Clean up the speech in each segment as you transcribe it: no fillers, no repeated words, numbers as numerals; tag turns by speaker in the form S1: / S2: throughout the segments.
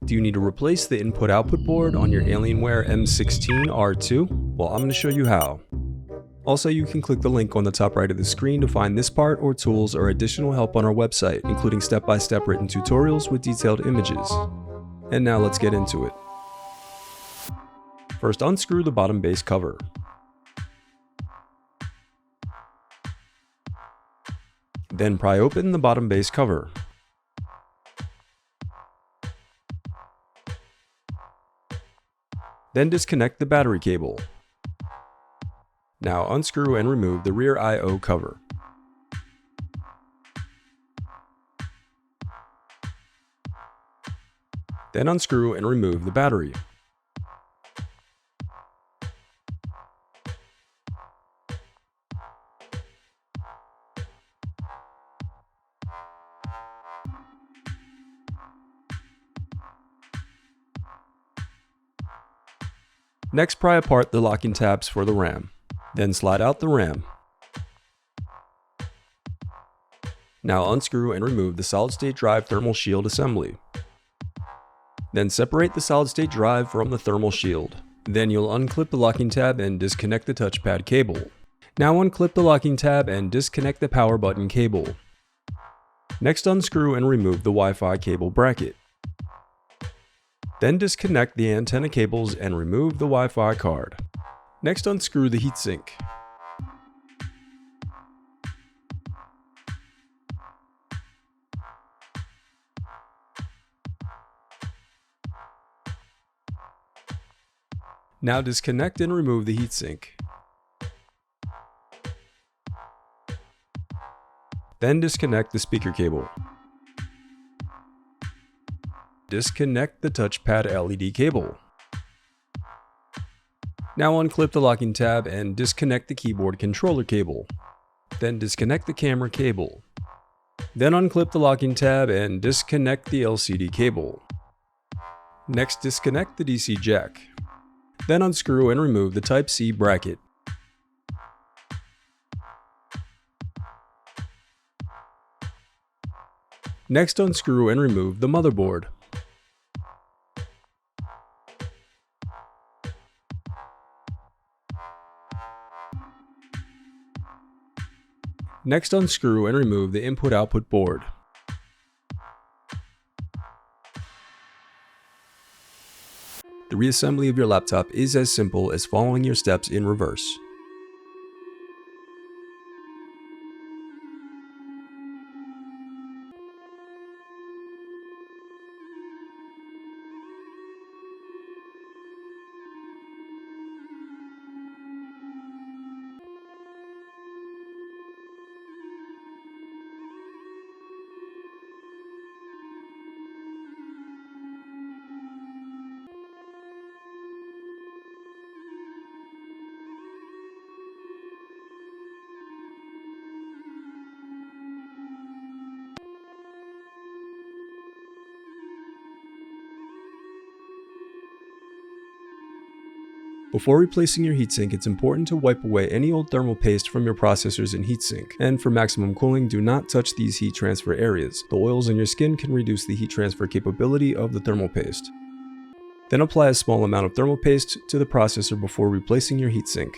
S1: Do you need to replace the input-output board on your Alienware m16 R2? Well, I'm going to show you how. Also, you can click the link on the top right of the screen to find this part or tools or additional help on our website, including step-by-step written tutorials with detailed images. And now let's get into it. First, unscrew the bottom base cover. Then pry open the bottom base cover. Then disconnect the battery cable. Now unscrew and remove the rear I/O cover. Then unscrew and remove the battery. Next, pry apart the locking tabs for the RAM. Then slide out the RAM. Now unscrew and remove the solid-state drive thermal shield assembly. Then separate the solid-state drive from the thermal shield. Then you'll unclip the locking tab and disconnect the touchpad cable. Now unclip the locking tab and disconnect the power button cable. Next, unscrew and remove the Wi-Fi cable bracket. Then disconnect the antenna cables and remove the Wi-Fi card. Next, unscrew the heatsink. Now disconnect and remove the heatsink. Then disconnect the speaker cable. Disconnect the touchpad LED cable. Now unclip the locking tab and disconnect the keyboard controller cable. Then disconnect the camera cable. Then unclip the locking tab and disconnect the LCD cable. Next, disconnect the DC jack. Then unscrew and remove the Type-C bracket. Next, unscrew and remove the motherboard. Next, unscrew and remove the input-output board. The reassembly of your laptop is as simple as following your steps in reverse. Before replacing your heatsink, it's important to wipe away any old thermal paste from your processors and heatsink. And for maximum cooling, do not touch these heat transfer areas. The oils in your skin can reduce the heat transfer capability of the thermal paste. Then apply a small amount of thermal paste to the processor before replacing your heatsink.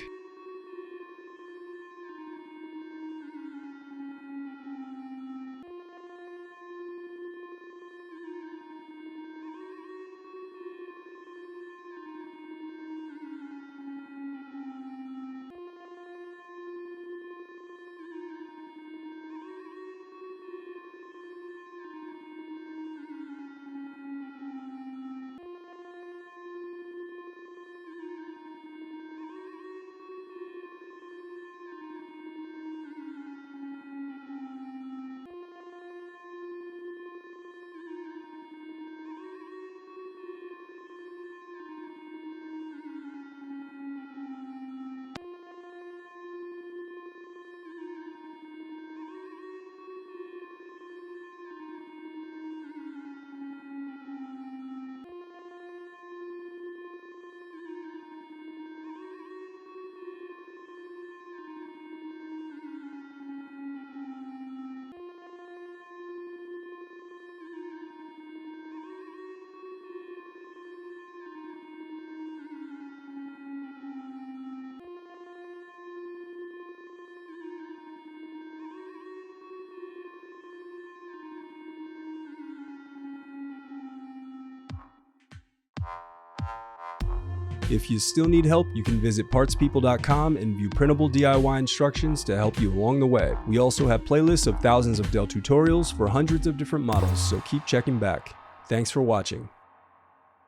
S1: If you still need help, you can visit partspeople.com and view printable DIY instructions to help you along the way. We also have playlists of thousands of Dell tutorials for hundreds of different models, so keep checking back. Thanks for watching.